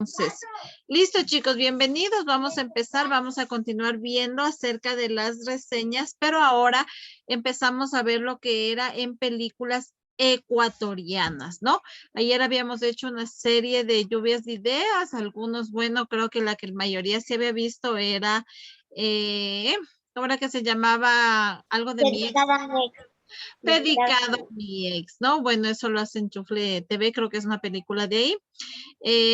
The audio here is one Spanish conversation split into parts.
Entonces, listo chicos, bienvenidos. Vamos a empezar, vamos a continuar viendo acerca de las reseñas, pero ahora empezamos a ver lo que era en películas ecuatorianas, ¿no? Ayer habíamos hecho una serie de lluvias de ideas, algunos, bueno, creo que la que la mayoría se había visto era, ¿cómo era que se llamaba? Algo de mi ex. Dedicado a mi ex, ¿no? Bueno, eso lo hace Enchufle TV, creo que es una película de ahí.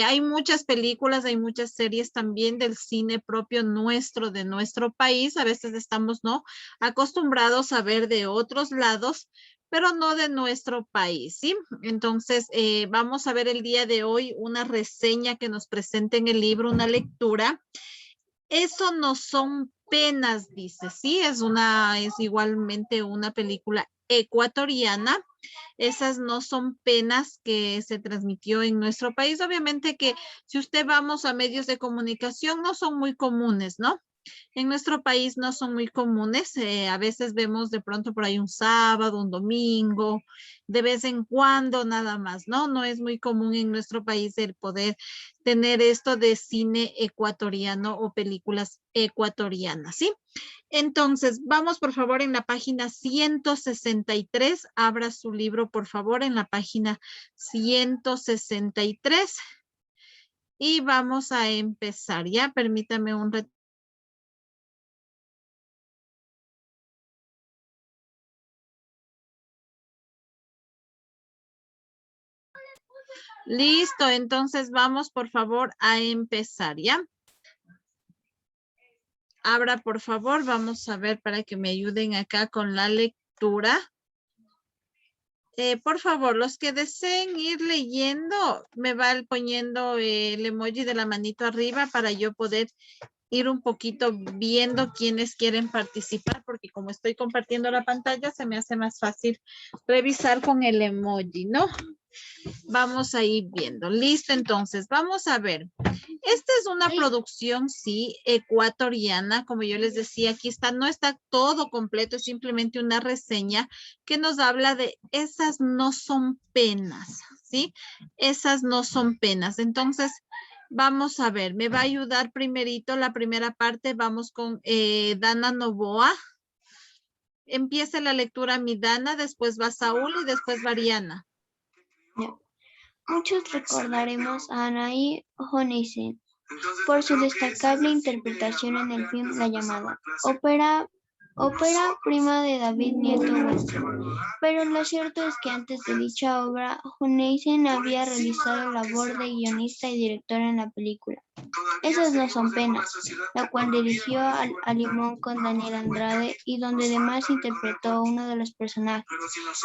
Hay muchas películas, hay muchas series también del cine propio nuestro, de nuestro país. A veces estamos, ¿no? Acostumbrados a ver de otros lados, pero no de nuestro país, ¿sí? Entonces, vamos a ver el día de hoy una reseña que nos presenta en el libro, una lectura. Eso no son penas, dice, sí, es igualmente una película ecuatoriana. Esas no son penas que se transmitió en nuestro país. Obviamente que si usted vamos a medios de comunicación, no son muy comunes, ¿no? En nuestro país no son muy comunes. A veces vemos de pronto por ahí un sábado, un domingo, de vez en cuando nada más, ¿no? No es muy común en nuestro país el poder tener esto de cine ecuatoriano o películas ecuatorianas, ¿sí? Entonces, vamos por favor en la página 163. Abra su libro, por favor, en la página 163. Y vamos a empezar, ¿ya? Permítame un ratito. Listo, entonces vamos por favor a empezar, ¿ya? Abra por favor, vamos a ver para que me ayuden acá con la lectura. Por favor, los que deseen ir leyendo, me va poniendo el emoji de la manito arriba para yo poder ir un poquito viendo quiénes quieren participar, porque como estoy compartiendo la pantalla, se me hace más fácil revisar con el emoji, ¿no? Vamos a ir viendo. Listo, entonces, vamos a ver. Esta es una producción, sí, ecuatoriana. Como yo les decía, aquí está, no está todo completo, es simplemente una reseña que nos habla de esas no son penas, ¿sí? Esas no son penas. Entonces, vamos a ver, me va a ayudar primerito la primera parte. Vamos con Dana Novoa. Empieza la lectura mi Dana, después va Saúl y después va Ariana. Muchos recordaremos a Anaí Joneisen por su destacable interpretación en el film La Llamada, ópera prima de David Nieto Western. Pero lo cierto es que antes de dicha obra, Joneisen había realizado labor de guionista y directora en la película Esas no son penas, la cual dirigió a Limón con Daniel Andrade y donde además interpretó a uno de los personajes.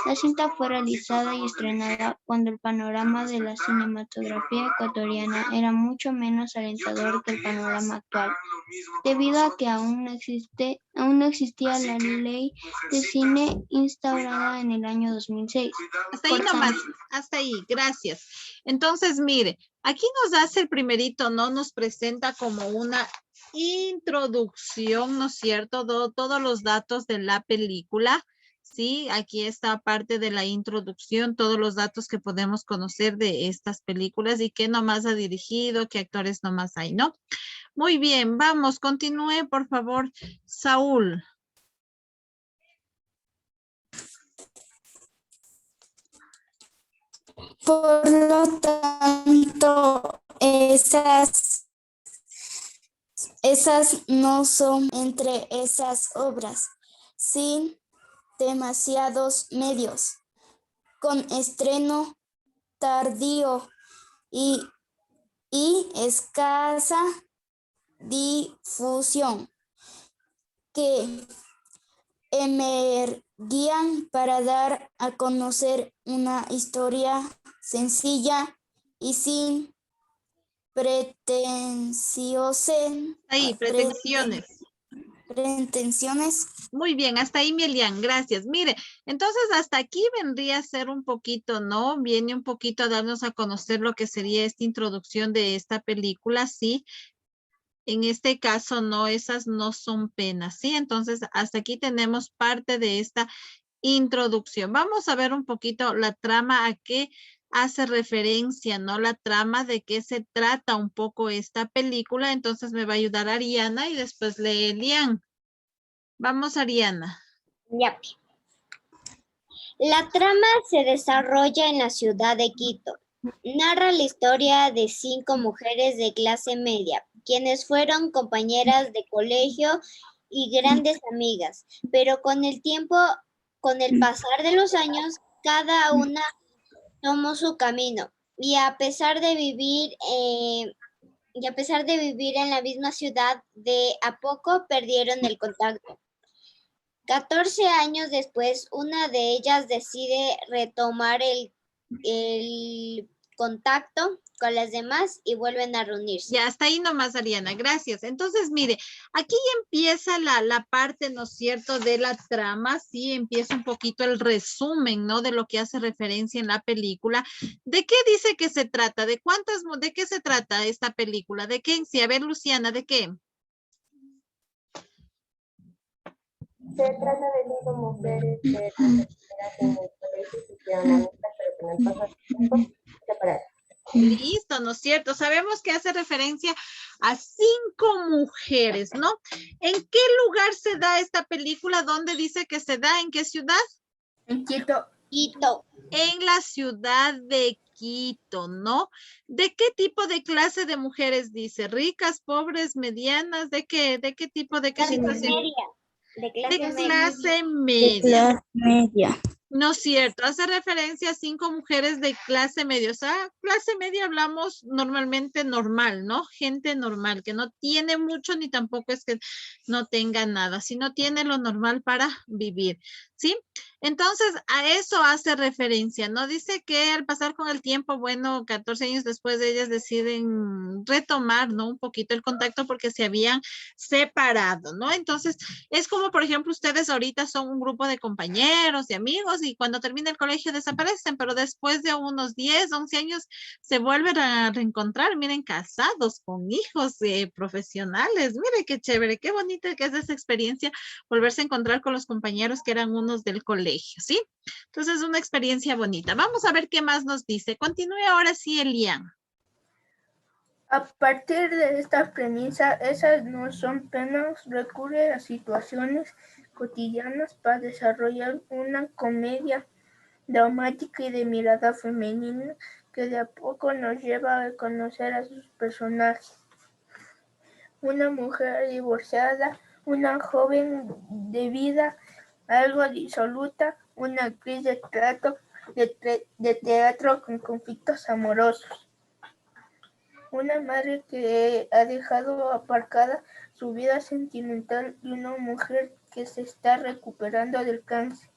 La cinta fue realizada y estrenada cuando el panorama de la cinematografía ecuatoriana era mucho menos alentador que el panorama actual, debido a que aún no existía la ley de cine instaurada en el año 2006. Hasta ahí nomás, hasta ahí, gracias. Entonces, mire, aquí nos hace el primerito, ¿no? Nos presenta como una introducción, ¿no es cierto? Todos los datos de la película, ¿sí? Aquí está parte de la introducción, todos los datos que podemos conocer de estas películas y qué nomás ha dirigido, qué actores nomás hay, ¿no? Muy bien, vamos, continúe, por favor, Saúl. Por lo tanto, esas no son entre esas obras, sin demasiados medios, con estreno tardío y escasa difusión, que emergían para dar a conocer una historia sencilla y sin pretensiones. Muy bien, hasta ahí, Melian, gracias. Mire, entonces hasta aquí vendría a ser un poquito, ¿no? Viene un poquito a darnos a conocer lo que sería esta introducción de esta película, ¿sí? En este caso, no, esas no son penas, ¿sí? Entonces, hasta aquí tenemos parte de esta introducción. Vamos a ver un poquito la trama, hace referencia, ¿no? La trama, de qué se trata un poco esta película. Entonces me va a ayudar Ariana y después lee Elian. Vamos, Ariana. Ya. La trama se desarrolla en la ciudad de Quito. Narra la historia de 5 mujeres de clase media, quienes fueron compañeras de colegio y grandes amigas, pero con el tiempo, con el pasar de los años, cada una tomó su camino y a pesar de vivir en la misma ciudad, de a poco perdieron el contacto. 14 años después, una de ellas decide retomar el contacto con las demás y vuelven a reunirse. Ya, hasta ahí nomás, Ariana, gracias. Entonces, mire, aquí ya empieza la parte, ¿no es cierto?, de la trama, sí, empieza un poquito el resumen, ¿no?, de lo que hace referencia en la película. ¿De qué dice que se trata? ¿De qué se trata esta película? ¿De qué? Sí, a ver, Luciana, ¿de qué? Se trata de 5 mujeres que eran en el colegio y se hicieron amigas, pero con el paso del tiempo se separaron. Listo, ¿no es cierto? Sabemos que hace referencia a 5 mujeres, ¿no? ¿En qué lugar se da esta película? ¿Dónde dice que se da? ¿En qué ciudad? En Quito. Quito. En la ciudad de Quito, ¿no? ¿De qué tipo de clase de mujeres dice? ¿Ricas, pobres, medianas? ¿De qué tipo de qué situación? De De clase media. clase media. Clase media. No es cierto, hace referencia a 5 mujeres de clase media. O sea, clase media hablamos normalmente normal, ¿no? Gente normal, que no tiene mucho ni tampoco es que no tenga nada, sino tiene lo normal para vivir, ¿sí? Entonces, a eso hace referencia, ¿no? Dice que al pasar con el tiempo, bueno, 14 años después de ellas deciden retomar, ¿no? Un poquito el contacto porque se habían separado, ¿no? Entonces, es como, por ejemplo, ustedes ahorita son un grupo de compañeros, de amigos, y cuando termina el colegio desaparecen, pero después de unos 10, 11 años se vuelven a reencontrar, miren, casados, con hijos, profesionales, mire qué chévere, qué bonita que es esa experiencia, volverse a encontrar con los compañeros que eran unos del colegio, ¿sí? Entonces, una experiencia bonita. Vamos a ver qué más nos dice. Continúe ahora sí, Elian. A partir de esta premisa, esas no son penas, recurre a situaciones cotidianas para desarrollar una comedia dramática y de mirada femenina que de a poco nos lleva a conocer a sus personajes. Una mujer divorciada, una joven de vida algo disoluta, una actriz de teatro con conflictos amorosos. Una madre que ha dejado aparcada su vida sentimental y una mujer que se está recuperando del cáncer.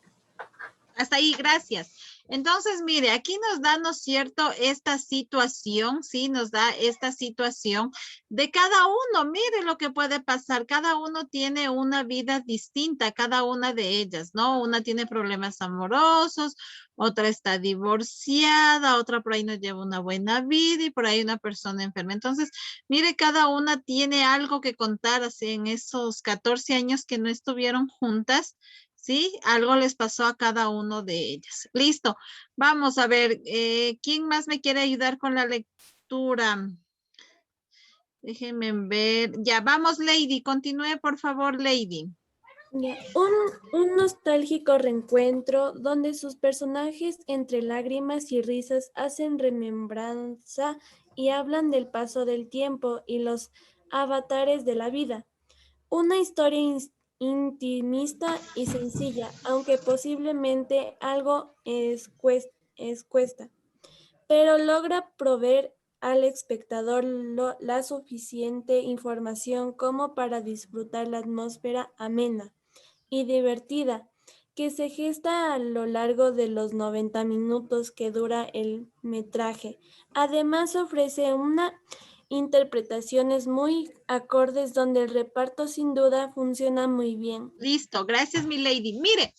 Hasta ahí, gracias. Entonces, mire, aquí nos da, ¿no es cierto?, esta situación, ¿sí? Nos da esta situación de cada uno. Mire lo que puede pasar. Cada uno tiene una vida distinta, cada una de ellas, ¿no? Una tiene problemas amorosos, otra está divorciada, otra por ahí no lleva una buena vida y por ahí una persona enferma. Entonces, mire, cada una tiene algo que contar así en esos 14 años que no estuvieron juntas. ¿Sí? Algo les pasó a cada uno de ellas. Listo. Vamos a ver, ¿quién más me quiere ayudar con la lectura? Déjenme ver. Ya, vamos, Lady. Continúe, por favor, Lady. Un nostálgico reencuentro donde sus personajes entre lágrimas y risas hacen remembranza y hablan del paso del tiempo y los avatares de la vida. Una historia intimista y sencilla, aunque posiblemente algo escuesta, pero logra proveer al espectador la suficiente información como para disfrutar la atmósfera amena y divertida que se gesta a lo largo de los 90 minutos que dura el metraje. Además ofrece interpretaciones muy acordes donde el reparto sin duda funciona muy bien. Listo, gracias, mi Lady. Mire,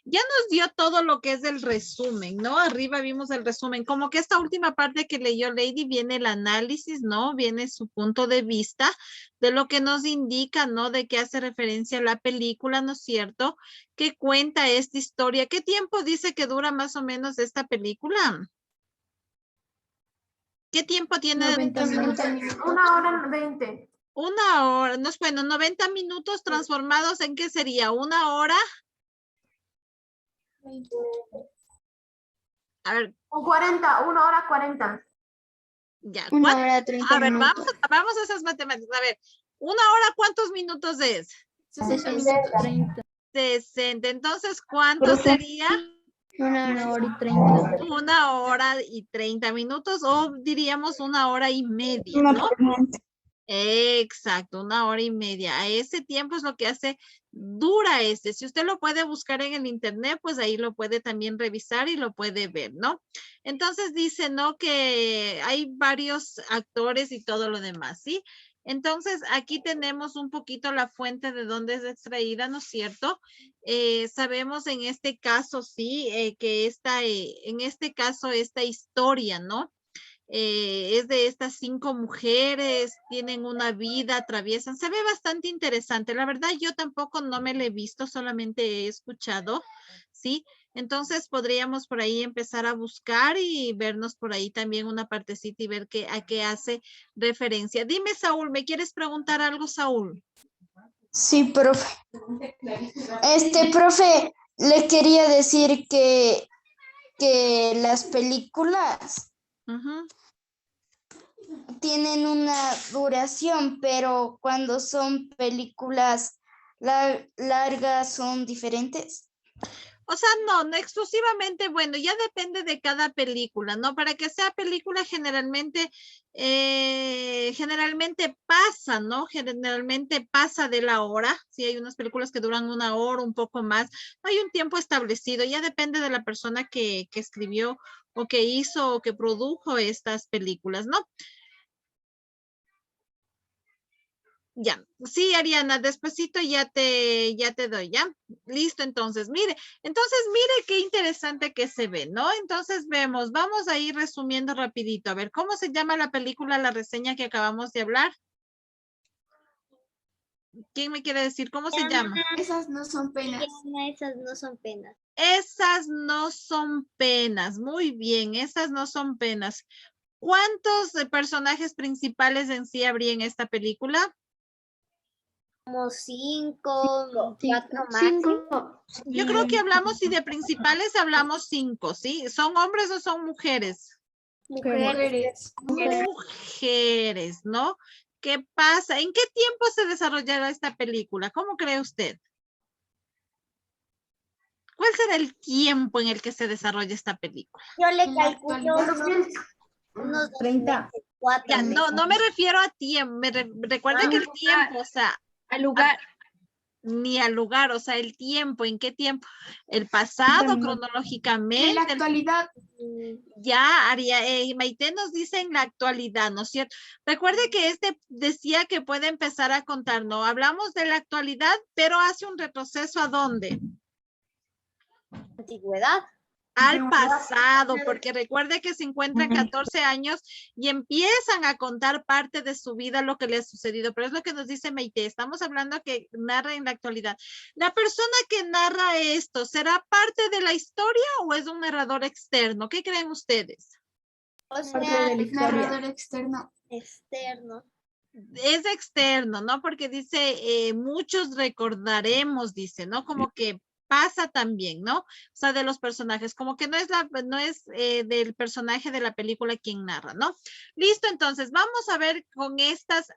ya nos dio todo lo que es el resumen, ¿no? Arriba vimos el resumen, como que esta última parte que leyó Lady viene el análisis, ¿no? Viene su punto de vista de lo que nos indica, ¿no? De qué hace referencia a la película, ¿no es cierto? ¿Qué cuenta esta historia? ¿Qué tiempo dice que dura más o menos esta película? ¿Qué tiempo tiene? 90 minutos. 1 hora 20. Una hora, no es bueno, 90 minutos transformados en ¿qué sería? ¿Una hora? A ver, O 40, 1 hora 40. ya. 1 hora 30 A ver, minutos. vamos a esas matemáticas. A ver, ¿una hora cuántos minutos es? 60 minutos 30. 60. Entonces, ¿cuánto sería? 1 hora y 30. 1 hora y 30 minutos o diríamos 1 hora y media, ¿no? Exacto, 1 hora y media. A ese tiempo es lo que dura este. Si usted lo puede buscar en el internet, pues ahí lo puede también revisar y lo puede ver, ¿no? Entonces dice, ¿no? Que hay varios actores y todo lo demás, ¿sí? Entonces aquí tenemos un poquito la fuente de dónde es extraída, ¿no es cierto? Sabemos en este caso, sí, que en este caso esta historia, ¿no? Es de estas 5 mujeres, tienen una vida, atraviesan, se ve bastante interesante. La verdad, yo tampoco no me la he visto, solamente he escuchado, ¿sí? Entonces podríamos por ahí empezar a buscar y vernos por ahí también una partecita y ver a qué hace referencia. Dime, Saúl, ¿me quieres preguntar algo, Saúl? Sí, profe. Profe, le quería decir que las películas tienen una duración, pero cuando son películas largas son diferentes. O sea, no exclusivamente, bueno, ya depende de cada película, ¿no? Para que sea película generalmente pasa, ¿no? Generalmente pasa de la hora. Sí, hay unas películas que duran 1 hora, un poco más. No hay un tiempo establecido, ya depende de la persona que escribió o que hizo o que produjo estas películas, ¿no? Ya, sí, Ariana, despacito ya te doy, ¿ya? Listo, entonces, mire qué interesante que se ve, ¿no? Entonces vamos a ir resumiendo rapidito. A ver, ¿cómo se llama la película, la reseña que acabamos de hablar? ¿Quién me quiere decir cómo se llama? Esas no son penas. Esas no son penas. Esas no son penas. Muy bien, esas no son penas. ¿Cuántos personajes principales en sí habría en esta película? Como 5, 4 máximo. Yo creo que hablamos, si de principales hablamos 5, ¿sí? ¿Son hombres o son mujeres? Mujeres. Mujeres, ¿no? ¿Qué pasa? ¿En qué tiempo se desarrollará esta película? ¿Cómo cree usted? ¿Cuál será el tiempo en el que se desarrolla esta película? Yo le calculo unos 30. 4 Ya, meses. no me refiero a tiempo, recuerde que el tiempo, o sea, Al lugar. ni al lugar, o sea, el tiempo, ¿en qué tiempo? El pasado, cronológicamente. En la actualidad. Ya, Maite nos dice en la actualidad, ¿no es cierto? Recuerde que decía que puede empezar a contar, ¿no? Hablamos de la actualidad, pero hace un retroceso ¿a dónde? Antigüedad. Al pasado, porque recuerde que se encuentran 14 años y empiezan a contar parte de su vida, lo que le ha sucedido, pero es lo que nos dice Maite, estamos hablando que narra en la actualidad. ¿La persona que narra esto será parte de la historia o es un narrador externo? ¿Qué creen ustedes? O sea, Narrador externo. externo. Es externo, ¿no? Porque dice, muchos recordaremos, dice, ¿no? Como que pasa también, ¿no? O sea, de los personajes, como que no es del personaje de la película quien narra, ¿no? Listo, entonces vamos a ver con estas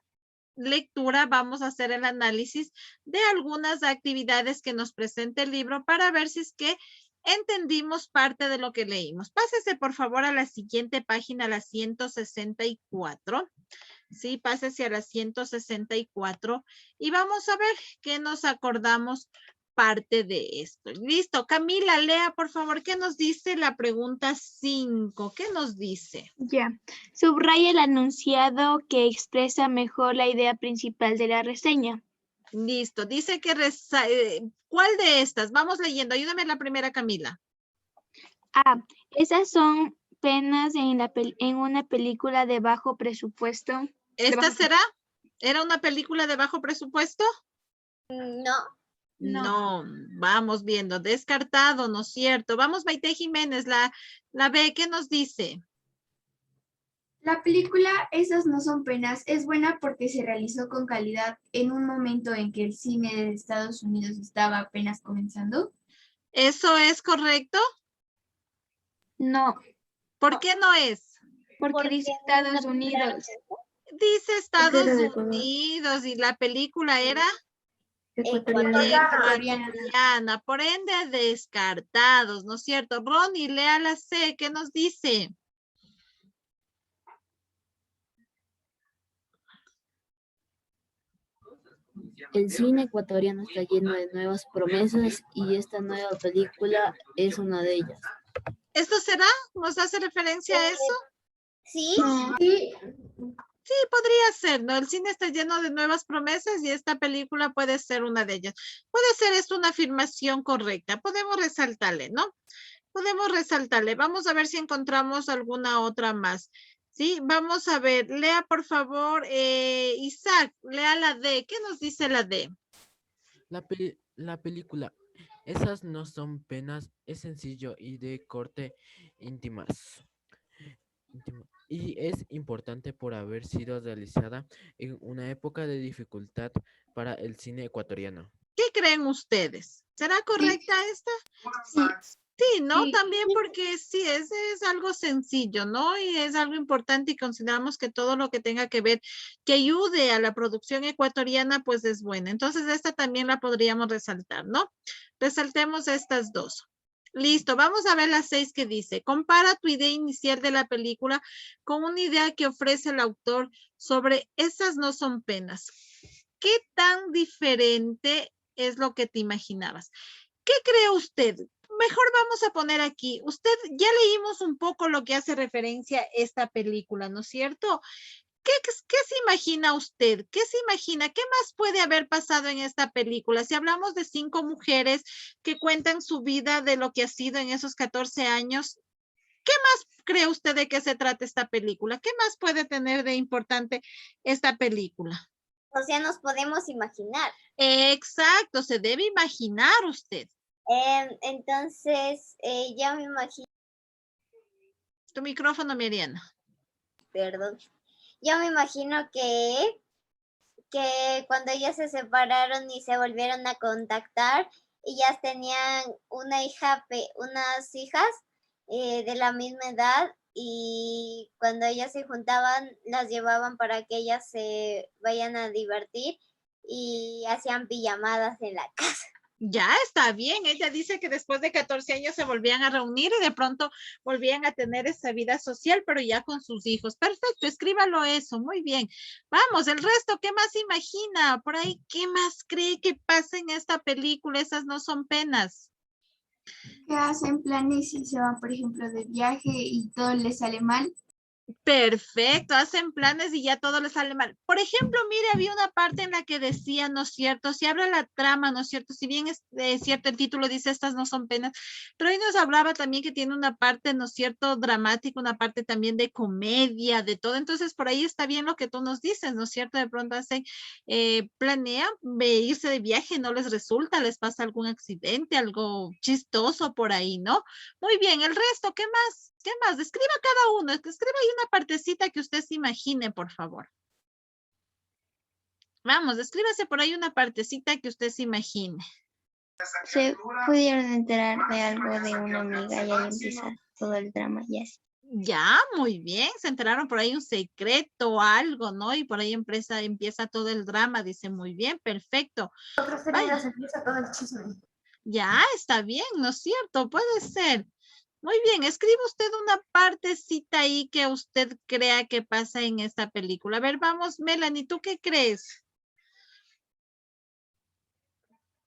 lecturas, vamos a hacer el análisis de algunas actividades que nos presenta el libro para ver si es que entendimos parte de lo que leímos. Pásese por favor a la siguiente página, la 164. Sí, pásese a la 164 y vamos a ver qué nos acordamos parte de esto. Listo, Camila, lea por favor, ¿qué nos dice la pregunta 5? ¿Qué nos dice? Ya, subraya el enunciado que expresa mejor la idea principal de la reseña. Listo, dice que, ¿cuál de estas? Vamos leyendo, ayúdame la primera, Camila. A, esas son penas en una película de bajo presupuesto. ¿Esta será? ¿Era una película de bajo presupuesto? No. No, vamos viendo, descartado, ¿no es cierto? Vamos, Maite Jiménez, la B, ¿qué nos dice? La película Esas no son penas es buena porque se realizó con calidad en un momento en que el cine de Estados Unidos estaba apenas comenzando. ¿Eso es correcto? No, ¿Por qué no es? porque dice Estados Unidos. Dice Estados Era de Ecuador. Unidos y la película era Ecuatoriana. ecuatoriana, por ende descartados, ¿no es cierto? Ronnie, lea la C, ¿qué nos dice? El cine ecuatoriano está lleno de nuevas promesas y esta nueva película es una de ellas. ¿Esto será? ¿Nos hace referencia a eso? Sí, Sí, Sí, podría ser, ¿no? El cine está lleno de nuevas promesas y esta película puede ser una de ellas. Puede ser esto una afirmación correcta. Podemos resaltarle, ¿no? Podemos resaltarle. Vamos a ver si encontramos alguna otra más. Sí, vamos a ver. Lea, por favor, Isaac, lea la D. ¿Qué nos dice la D? La película Esas no son penas es sencillo y de corte íntimas. Y es importante por haber sido realizada en una época de dificultad para el cine ecuatoriano. ¿Qué creen ustedes? ¿Será correcta esta? Sí. Sí, ¿no? Sí. También porque sí, es algo sencillo, ¿no? Y es algo importante y consideramos que todo lo que tenga que ver, que ayude a la producción ecuatoriana, pues es buena. Entonces, esta también la podríamos resaltar, ¿no? Resaltemos estas dos. Listo, vamos a ver las 6 que dice. Compara tu idea inicial de la película con una idea que ofrece el autor sobre esas no son penas. ¿Qué tan diferente es lo que te imaginabas? ¿Qué cree usted? Mejor vamos a poner aquí, usted ya leímos un poco lo que hace referencia a esta película, ¿no es cierto? ¿Qué se imagina usted? ¿Qué se imagina? ¿Qué más puede haber pasado en esta película? Si hablamos de 5 mujeres que cuentan su vida de lo que ha sido en esos 14 años, ¿qué más cree usted de qué se trata esta película? ¿Qué más puede tener de importante esta película? o sea, nos podemos imaginar. Exacto, se debe imaginar usted. Entonces, ya me imagino, Tu micrófono, Mariana. perdón, yo me imagino que cuando ellas se separaron y se volvieron a contactar, ellas tenían unas hijas de la misma edad y cuando ellas se juntaban las llevaban para que ellas se vayan a divertir y hacían pijamadas en la casa. Ya está bien, ella dice que después de 14 años se volvían a reunir y de pronto volvían a tener esa vida social, pero ya con sus hijos. Perfecto, escríbalo eso, muy bien. Vamos, el resto, ¿qué más imagina? Por ahí, ¿qué más cree que pasa en esta película? Esas no son penas. Que hacen planes y se van, por ejemplo, de viaje y todo les sale mal. Perfecto, hacen planes y ya todo les sale mal. Por ejemplo, mire, había una parte en la que decía, ¿no es cierto? Si habla la trama, ¿no es cierto? Si bien es cierto, el título dice estas no son penas, pero ahí nos hablaba también que tiene una parte, ¿no es cierto? Dramática, una parte también de comedia, de todo. Entonces, por ahí está bien lo que tú nos dices, ¿no es cierto? De pronto hacen, planean irse de viaje, no les resulta, les pasa algún accidente, algo chistoso por ahí, ¿no? Muy bien, el resto, ¿qué más? ¿Qué más? Describa cada uno. Escriba ahí una partecita que usted se imagine, por favor. Vamos, descríbase por ahí una partecita que usted se imagine. Se pudieron enterar de algo de una amiga y ahí empieza todo el drama y así. Ya, muy bien. Se enteraron por ahí un secreto, algo, ¿no? Y por ahí empieza todo el drama. Dice, muy bien, perfecto. Otras heridas empieza todo el chisme. Ya, está bien, ¿no es cierto? Puede ser. Muy bien, escriba usted una partecita ahí que usted crea que pasa en esta película. A ver, vamos, Melanie, ¿tú qué crees?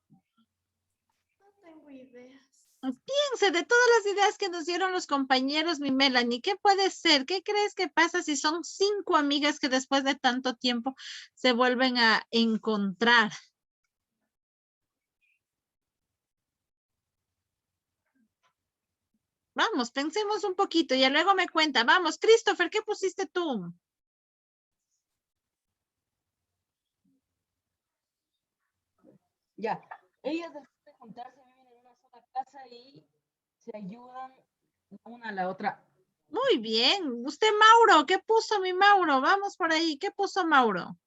No tengo ideas. Piense de todas las ideas que nos dieron los compañeros, mi Melanie, ¿qué puede ser? ¿Qué crees que pasa si son 5 amigas que después de tanto tiempo se vuelven a encontrar? Vamos, pensemos un poquito, y luego me cuenta. Vamos, Christopher, ¿qué pusiste tú? Ya, ellas después de juntarse viven en una sola casa y se ayudan una a la otra Muy bien. Usted, Mauro, ¿qué puso mi Mauro? Vamos por ahí. ¿Qué puso Mauro?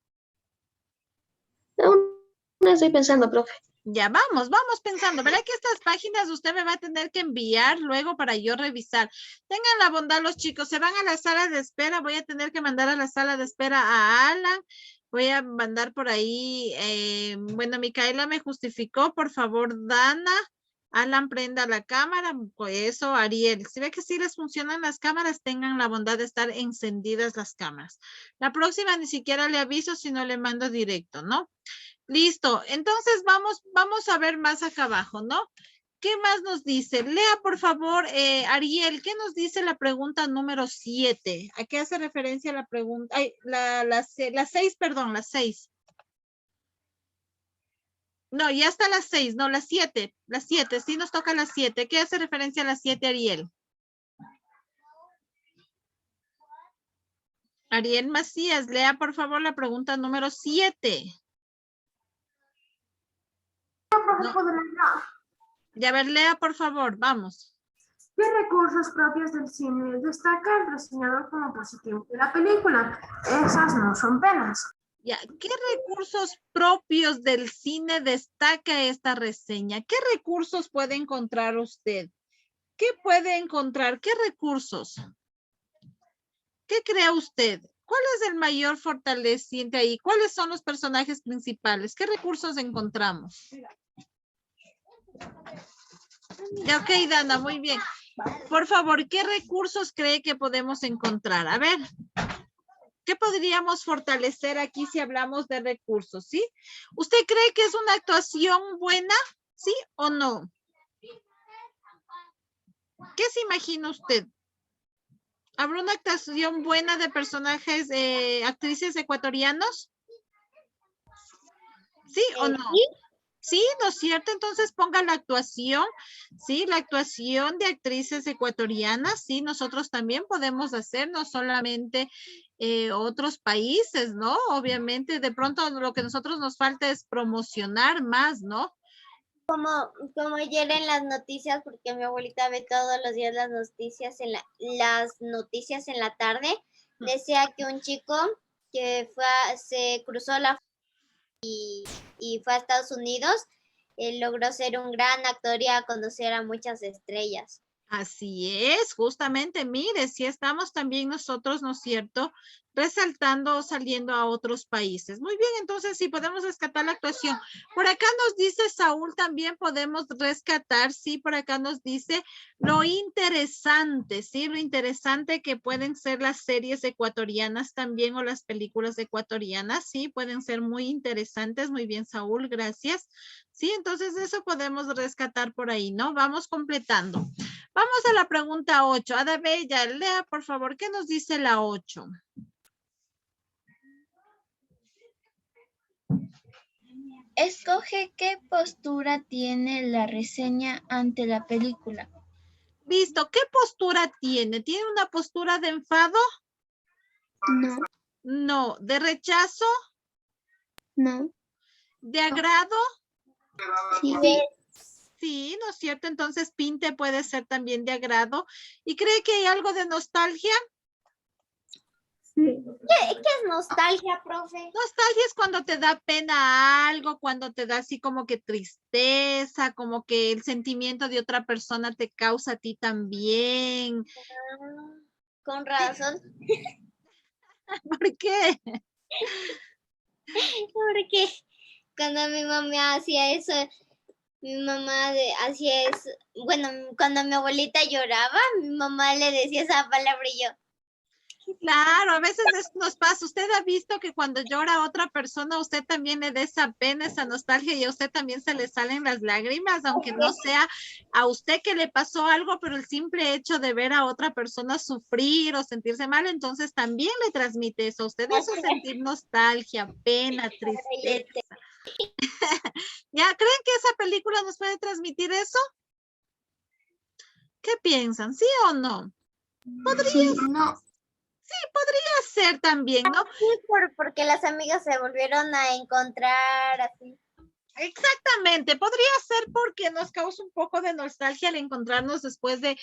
No estoy pensando, profe. Ya vamos pensando. Verá que estas páginas usted me va a tener que enviar luego para yo revisar. Tengan la bondad los chicos, se van a la sala de espera. Voy a tener que mandar a la sala de espera a Alan. Voy a mandar por ahí, bueno, Micaela me justificó, por favor, Dana. Alan, prenda la cámara, pues eso, Ariel. Si ve que sí les funcionan las cámaras, tengan la bondad de estar encendidas las cámaras. La próxima ni siquiera le aviso, sino le mando directo, ¿no? Listo, entonces vamos a ver más acá abajo, ¿no? ¿Qué más nos dice? Lea, por favor, Ariel, ¿qué nos dice la pregunta número 7? ¿A qué hace referencia la pregunta? Ay, la 6, perdón, la 6. No, ya está la 6, no, la 7, sí nos toca la 7. ¿Qué hace referencia a la 7, Ariel? Ariel Macías, lea, por favor, la pregunta número 7. No. Ya ver, lea, por favor, vamos. ¿Qué recursos propios del cine destaca el reseñador como positivo de la película? Esas no son penas. Ya, ¿qué recursos propios del cine destaca esta reseña? ¿Qué recursos puede encontrar usted? ¿Qué puede encontrar? ¿Qué recursos? ¿Qué cree usted? ¿Cuál es el mayor fortaleciente ahí? ¿Cuáles son los personajes principales? ¿Qué recursos encontramos? Ya, ok, Dana, muy bien. Por favor, ¿qué recursos cree que podemos encontrar? A ver, ¿qué podríamos fortalecer aquí si hablamos de recursos? ¿Sí? ¿Usted cree que es una actuación buena? ¿Sí o no? ¿Qué se imagina usted? ¿Habrá una actuación buena de personajes, actrices ecuatorianos? ¿Sí o no? Sí, ¿no es cierto? Entonces ponga la actuación, sí, la actuación de actrices ecuatorianas, sí, nosotros también podemos hacer, no solamente otros países, ¿no? Obviamente, de pronto lo que nosotros nos falta es promocionar más, ¿no? Como ayer en las noticias, porque mi abuelita ve todos los días las noticias en la tarde, decía que un chico que se cruzó y fue a Estados Unidos, logró ser un gran actor y a conocer a muchas estrellas. Así es, justamente, mire, si estamos también nosotros, ¿no es cierto?, resaltando, saliendo a otros países. Muy bien, entonces sí podemos rescatar la actuación. Por acá nos dice Saúl, también podemos rescatar, sí, por acá nos dice lo interesante, sí, lo interesante que pueden ser las series ecuatorianas también o las películas ecuatorianas, sí, pueden ser muy interesantes. Muy bien, Saúl, gracias. Sí, entonces eso podemos rescatar por ahí, ¿no? Vamos completando. Vamos a la pregunta 8. Ada Bella, lea, por favor, ¿qué nos dice la 8? Escoge qué postura tiene la reseña ante la película. Listo, ¿qué postura tiene? ¿Tiene una postura de enfado? No. No. ¿De rechazo? No. ¿De agrado? Sí. Sí, ¿no es cierto? Entonces, pinte puede ser también de agrado. ¿Y cree que hay algo de nostalgia? Sí. ¿Qué es nostalgia, profe? Nostalgia es cuando te da pena algo, cuando te da así como que tristeza, como que el sentimiento de otra persona te causa a ti también. Con razón. ¿Por qué? Porque cuando mi mamá hacía eso, bueno, cuando mi abuelita lloraba, mi mamá le decía esa palabra y yo. Claro, a veces eso nos pasa. Usted ha visto que cuando llora otra persona, usted también le da esa pena, esa nostalgia y a usted también se le salen las lágrimas, aunque no sea a usted que le pasó algo, pero el simple hecho de ver a otra persona sufrir o sentirse mal, entonces también le transmite eso a usted. Eso es sentir nostalgia, pena, tristeza. ¿Ya creen que esa película nos puede transmitir eso? ¿Qué piensan? ¿Sí o no? ¿Podría? Sí, no. Sí, podría ser también, ¿no? Sí, porque las amigas se volvieron a encontrar así. Exactamente, podría ser porque nos causa un poco de nostalgia al encontrarnos después de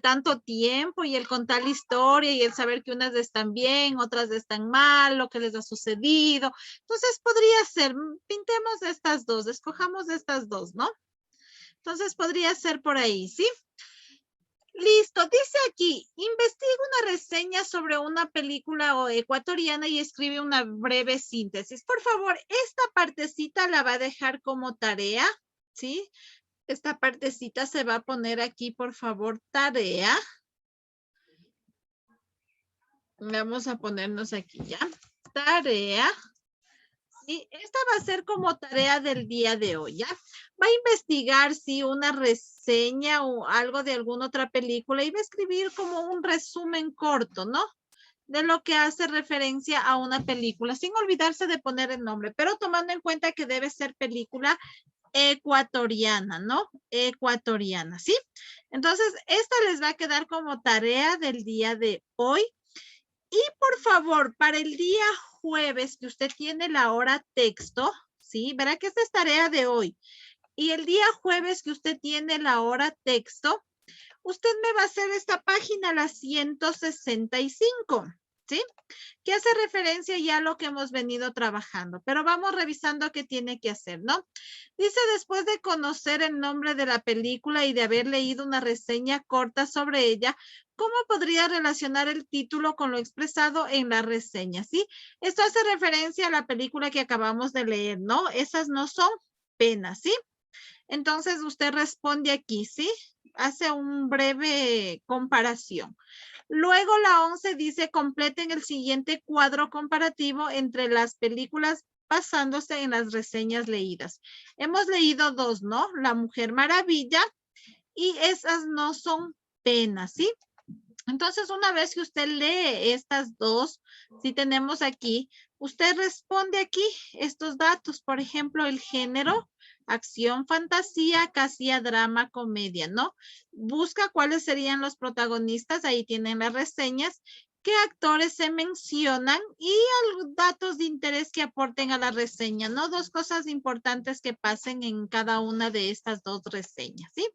tanto tiempo y el contar la historia y el saber que unas están bien, otras están mal, lo que les ha sucedido. Entonces podría ser, pintemos de estas dos, escojamos de estas dos, ¿no? Entonces podría ser por ahí, ¿sí? Listo, dice aquí, investiga una reseña sobre una película ecuatoriana y escribe una breve síntesis. Por favor, esta partecita la va a dejar como tarea, ¿sí? Esta partecita se va a poner aquí, por favor, tarea. Vamos a ponernos aquí ya. Tarea. Sí, esta va a ser como tarea del día de hoy, ¿ya? Va a investigar, sí, una reseña o algo de alguna otra película y va a escribir como un resumen corto, ¿no? De lo que hace referencia a una película, sin olvidarse de poner el nombre, pero tomando en cuenta que debe ser película ecuatoriana, ¿no? Ecuatoriana, ¿sí? Entonces, esta les va a quedar como tarea del día de hoy. Y por favor, para el día jueves que usted tiene la hora texto, ¿sí? Verá que esta es tarea de hoy. Y el día jueves que usted tiene la hora texto, usted me va a hacer esta página, la 165, ¿sí? Que hace referencia ya a lo que hemos venido trabajando, pero vamos revisando qué tiene que hacer, ¿no? Dice, después de conocer el nombre de la película y de haber leído una reseña corta sobre ella, ¿cómo podría relacionar el título con lo expresado en la reseña? ¿Sí? Esto hace referencia a la película que acabamos de leer, ¿no? Esas no son penas, ¿sí? Entonces usted responde aquí, ¿sí? Hace un breve comparación. Luego la 11 dice, completen el siguiente cuadro comparativo entre las películas basándose en las reseñas leídas. Hemos leído dos, ¿no? La Mujer Maravilla y esas no son penas, ¿sí? Entonces, una vez que usted lee estas dos, si tenemos aquí, usted responde aquí estos datos, por ejemplo, el género, acción, fantasía, casi drama, comedia, ¿no? Busca cuáles serían los protagonistas, ahí tienen las reseñas, qué actores se mencionan y datos de interés que aporten a la reseña, ¿no? Dos cosas importantes que pasen en cada una de estas dos reseñas, ¿sí?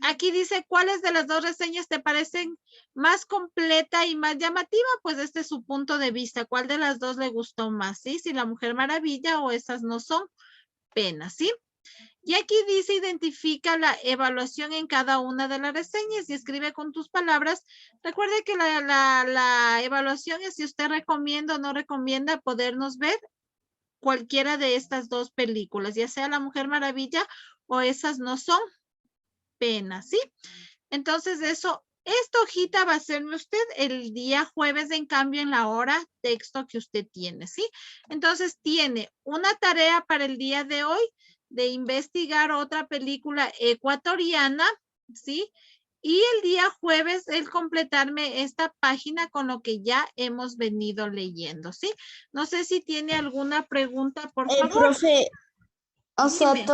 Aquí dice, ¿cuáles de las dos reseñas te parecen más completa y más llamativa? Pues este es su punto de vista. ¿Cuál de las dos le gustó más? ¿Sí? Si la Mujer Maravilla o esas no son penas, ¿sí? Y aquí dice, identifica la evaluación en cada una de las reseñas y escribe con tus palabras. Recuerde que la evaluación es si usted recomienda o no recomienda podernos ver cualquiera de estas dos películas, ya sea La Mujer Maravilla o esas no son penas, ¿sí? Entonces esta hojita va a serme usted el día jueves, en cambio en la hora texto que usted tiene, ¿sí? Entonces tiene una tarea para el día de hoy de investigar otra película ecuatoriana, ¿sí? Y el día jueves el completarme esta página con lo que ya hemos venido leyendo, ¿sí? No sé si tiene alguna pregunta, por favor. Profe, o sea, Dime.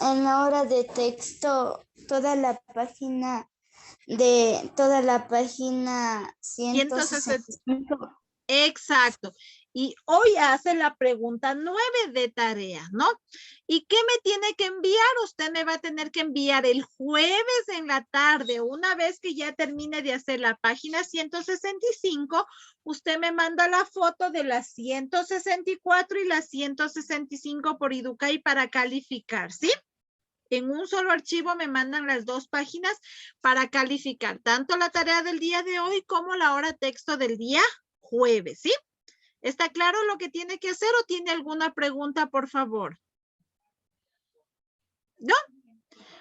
en la hora de texto, toda la página 165. Exacto. Y hoy hace la pregunta 9 de tarea, ¿no? ¿Y qué me tiene que enviar? Usted me va a tener que enviar el jueves en la tarde, una vez que ya termine de hacer la página 165, usted me manda la foto de las 164 y las 165 por Educay para calificar, ¿sí? En un solo archivo me mandan las dos páginas para calificar, tanto la tarea del día de hoy como la hora texto del día jueves, ¿sí? ¿Está claro lo que tiene que hacer o tiene alguna pregunta, por favor? ¿No?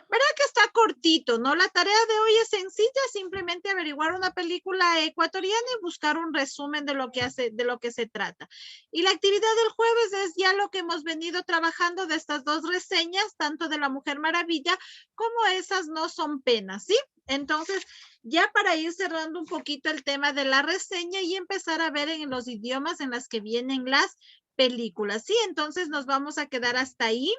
¿Verdad que está cortito, no? La tarea de hoy es sencilla, simplemente averiguar una película ecuatoriana y buscar un resumen de lo que se trata. Y la actividad del jueves es ya lo que hemos venido trabajando de estas dos reseñas, tanto de La Mujer Maravilla como esas no son penas, ¿sí? Entonces, ya para ir cerrando un poquito el tema de la reseña y empezar a ver en los idiomas en los que vienen las películas, ¿sí? Entonces nos vamos a quedar hasta ahí.